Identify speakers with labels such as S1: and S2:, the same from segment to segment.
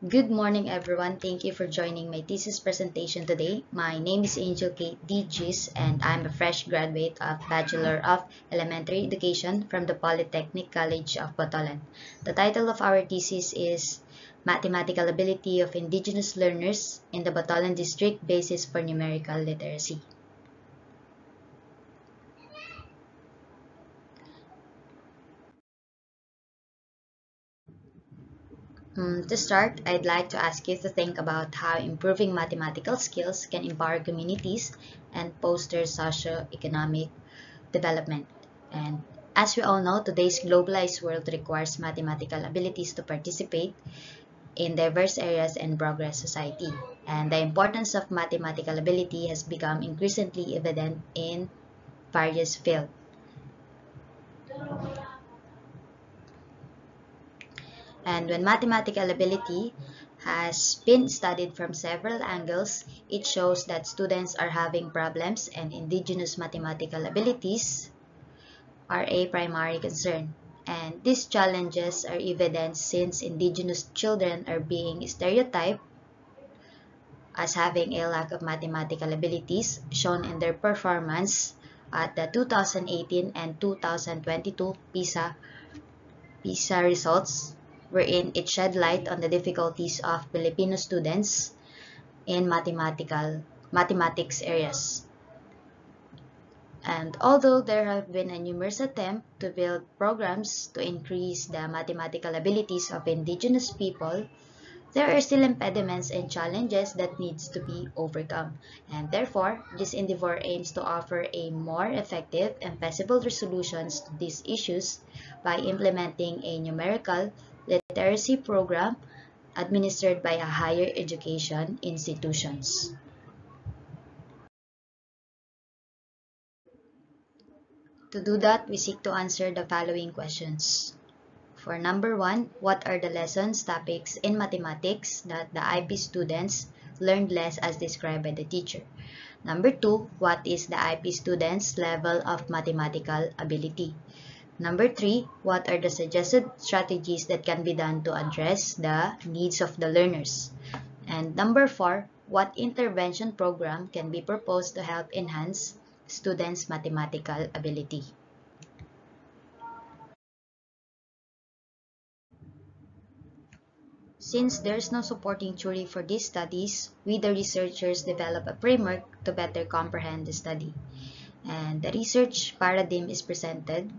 S1: Good morning, everyone. Thank you for joining my thesis presentation today. My name is Angel Kate D. Gis, and I'm a fresh graduate of Bachelor of Elementary Education from the Polytechnic College of Botolan. The title of our thesis is Mathematical Ability of Indigenous Learners in the Botolan District, Basis for Numerical Literacy. To start, I'd like to ask you to think about how improving mathematical skills can empower communities and foster socio-economic development. And as we all know, today's globalized world requires mathematical abilities to participate in diverse areas and progress society. And the importance of mathematical ability has become increasingly evident in various fields. And when mathematical ability has been studied from several angles, it shows that students are having problems and indigenous mathematical abilities are a primary concern. And these challenges are evident since indigenous children are being stereotyped as having a lack of mathematical abilities shown in their performance at the 2018 and 2022 PISA results, wherein it shed light on the difficulties of Filipino students in mathematics areas. And although there have been a numerous attempts to build programs to increase the mathematical abilities of indigenous people, there are still impediments and challenges that needs to be overcome. And therefore, this endeavor aims to offer a more effective and feasible resolutions to these issues by implementing a numerical literacy program administered by a higher education institutions. To do that, we seek to answer the following questions. For number one, what are the lessons, topics in mathematics that the IP students learned less as described by the teacher? Number two, what is the IP students' level of mathematical ability? Number three, what are the suggested strategies that can be done to address the needs of the learners? And number four, what intervention program can be proposed to help enhance students' mathematical ability? Since there's no supporting theory for these studies, we the researchers develop a framework to better comprehend the study. And the research paradigm is presented.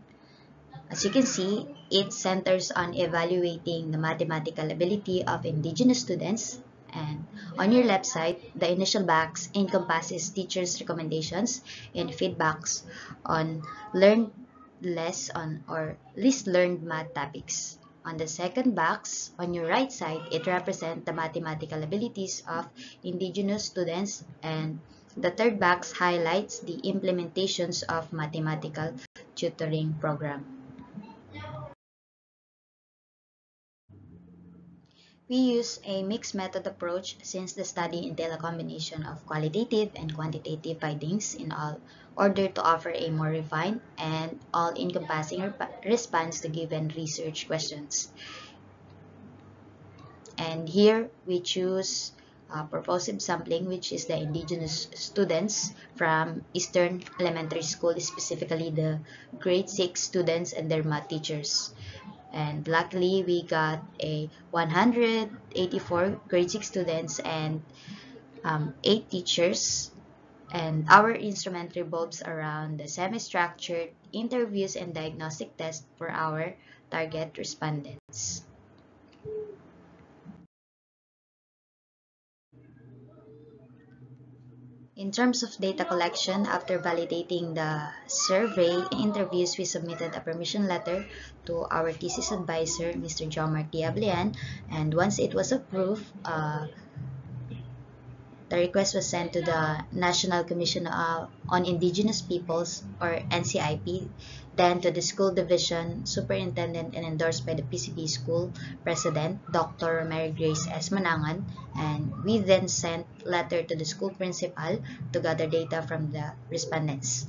S1: As you can see, it centers on evaluating the mathematical ability of indigenous students. And on your left side, the initial box encompasses teachers' recommendations and feedbacks on learned less on or least learned math topics. On the second box, on your right side, it represents the mathematical abilities of indigenous students, and the third box highlights the implementations of mathematical tutoring program. We use a mixed method approach since the study entails a combination of qualitative and quantitative findings in all order to offer a more refined and all-encompassing response to given research questions. And here we choose purposive sampling, which is the indigenous students from Eastern Elementary School, specifically the grade 6 students and their math teachers. And luckily, we got a 184 grade 6 students and 8 teachers. And our instrument revolves around the semi-structured interviews and diagnostic tests for our target respondents. In terms of data collection, after validating the survey interviews, we submitted a permission letter to our thesis advisor, Mr. John Mark Diablean, and once it was approved, the request was sent to the National Commission on Indigenous Peoples, or NCIP, then to the School Division Superintendent and endorsed by the PCB School President, Dr. Mary Grace S. Manangan, and we then sent letter to the school principal to gather data from the respondents.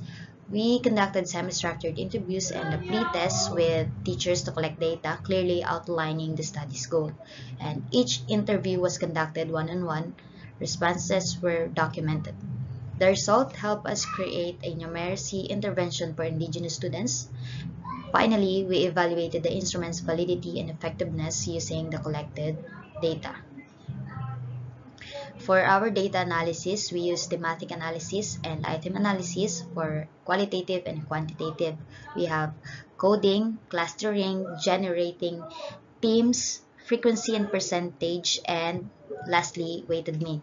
S1: We conducted semi-structured interviews and a pre-test with teachers to collect data, clearly outlining the study's goal. And each interview was conducted one-on-one. Responses were documented. The result helped us create a numeracy intervention for Indigenous students. Finally, we evaluated the instrument's validity and effectiveness using the collected data. For our data analysis, we use thematic analysis and item analysis for qualitative and quantitative. We have coding, clustering, generating themes, frequency and percentage, and lastly, weighted mean.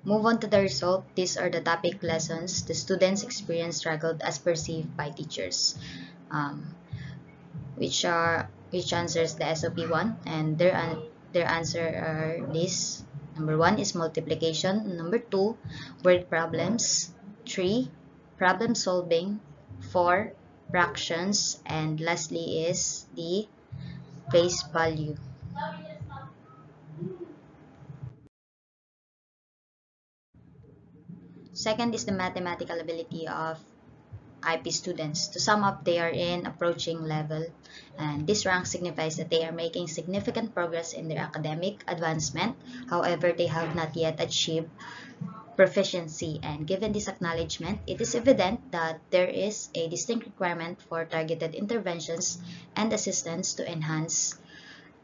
S1: Move on to the result. These are the topic lessons the students' experience struggled as perceived by teachers, um, which answers the SOP one, and their answer are these. Number one is multiplication. Number two, word problems. Three, problem solving. Four, fractions, and lastly is the face value. Second is the mathematical ability of IP students. To sum up, they are in approaching level, and this rank signifies that they are making significant progress in their academic advancement. However, they have not yet achieved proficiency, and given this acknowledgement, it is evident that there is a distinct requirement for targeted interventions and assistance to enhance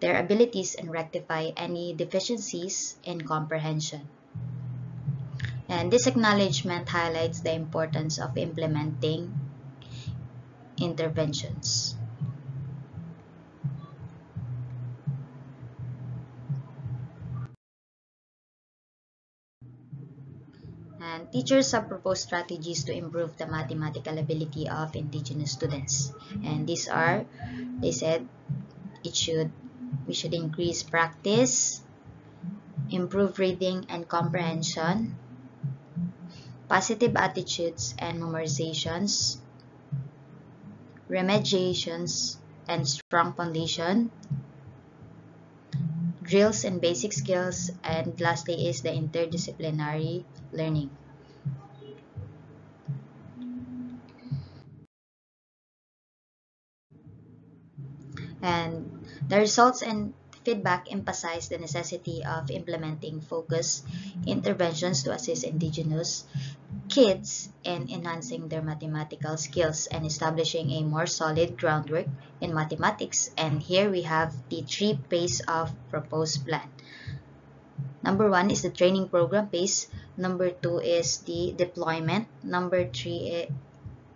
S1: their abilities and rectify any deficiencies in comprehension. And this acknowledgement highlights the importance of implementing interventions. And teachers have proposed strategies to improve the mathematical ability of Indigenous students. And these are, they said, we should increase practice, improve reading and comprehension, positive attitudes and memorizations, remediations and strong foundation, drills and basic skills, and lastly is the interdisciplinary learning. And the results and feedback emphasize the necessity of implementing focused interventions to assist Indigenous kids in enhancing their mathematical skills and establishing a more solid groundwork in mathematics. And here we have the three phase of proposed plan. Number one is the training program phase. Number two is the deployment. Number three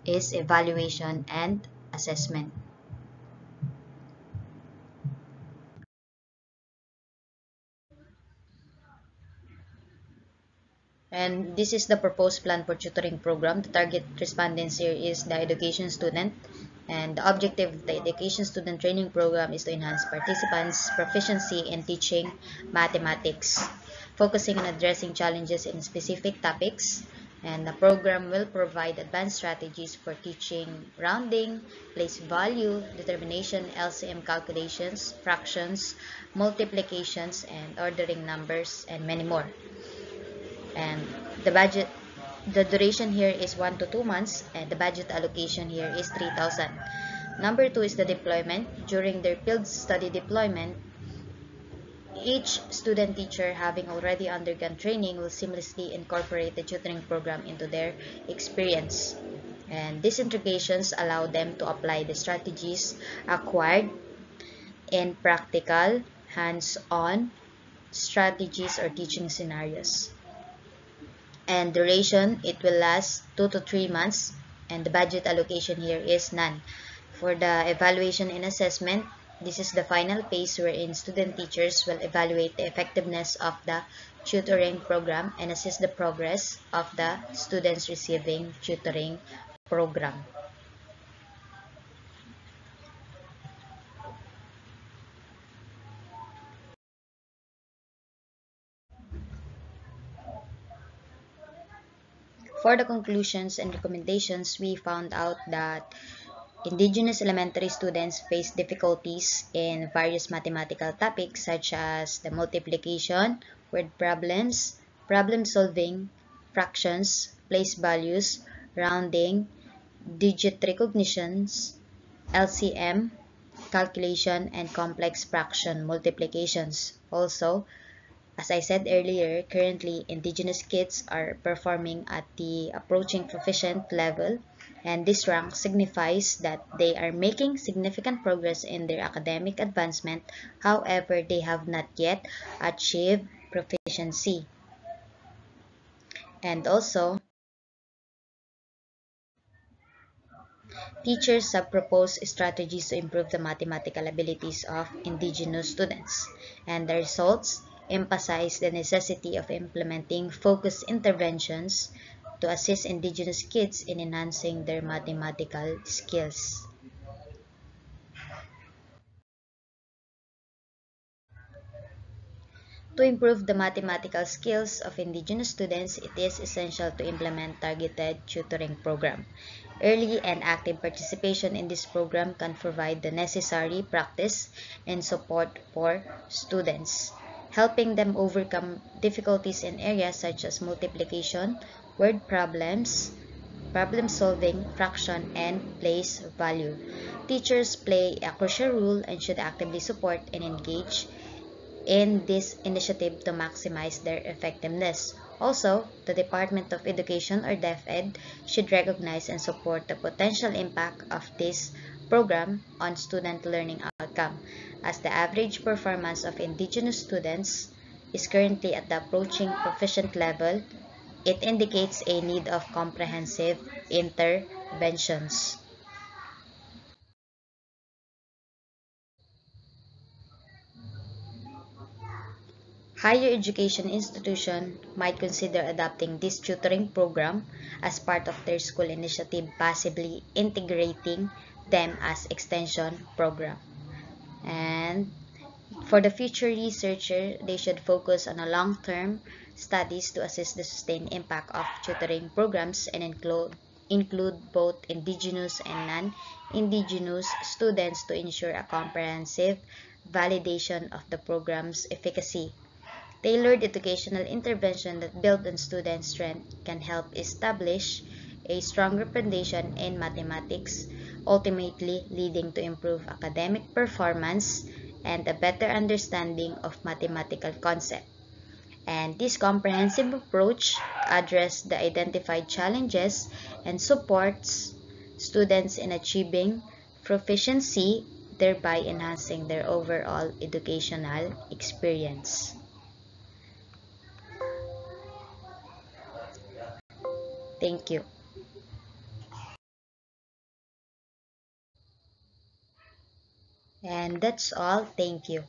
S1: is evaluation and assessment. And this is the proposed plan for tutoring program. The target respondents here is the education student. And the objective of the education student training program is to enhance participants' proficiency in teaching mathematics, focusing on addressing challenges in specific topics. And the program will provide advanced strategies for teaching rounding, place value, determination, LCM calculations, fractions, multiplications, and ordering numbers, and many more. And the duration here is 1 to 2 months, and the budget allocation here is 3,000. Number two is the deployment. During their field study deployment, each student teacher having already undergone training will seamlessly incorporate the tutoring program into their experience. And these integrations allow them to apply the strategies acquired in practical, hands-on strategies or teaching scenarios. And duration, it will last 2 to 3 months, and the budget allocation here is none. For the evaluation and assessment, this is the final phase wherein student teachers will evaluate the effectiveness of the tutoring program and assess the progress of the students receiving tutoring program. For the conclusions and recommendations, we found out that Indigenous elementary students face difficulties in various mathematical topics such as the multiplication, word problems, problem solving, fractions, place values, rounding, digit recognitions, LCM, calculation, and complex fraction multiplications. Also, as I said earlier, currently indigenous kids are performing at the approaching proficient level, and this rank signifies that they are making significant progress in their academic advancement. However, they have not yet achieved proficiency. And also, teachers have proposed strategies to improve the mathematical abilities of indigenous students, and the results emphasize the necessity of implementing focused interventions to assist indigenous kids in enhancing their mathematical skills. To improve the mathematical skills of indigenous students, it is essential to implement targeted tutoring program. Early and active participation in this program can provide the necessary practice and support for students, helping them overcome difficulties in areas such as multiplication, word problems, problem solving, fraction, and place value. Teachers play a crucial role and should actively support and engage in this initiative to maximize their effectiveness. Also, the Department of Education or DepEd should recognize and support the potential impact of this program on student learning outcome, as the average performance of indigenous students is currently at the approaching proficient level. It indicates a need of comprehensive interventions. Higher education institution might consider adopting this tutoring program as part of their school initiative, possibly integrating them as extension program. And for the future researcher, they should focus on a long-term studies to assess the sustained impact of tutoring programs and include both indigenous and non-indigenous students to ensure a comprehensive validation of the program's efficacy. Tailored educational intervention that build on students' strength can help establish a stronger foundation in mathematics, ultimately leading to improved academic performance and a better understanding of mathematical concepts. And this comprehensive approach addresses the identified challenges and supports students in achieving proficiency, thereby enhancing their overall educational experience. Thank you. And that's all. Thank you.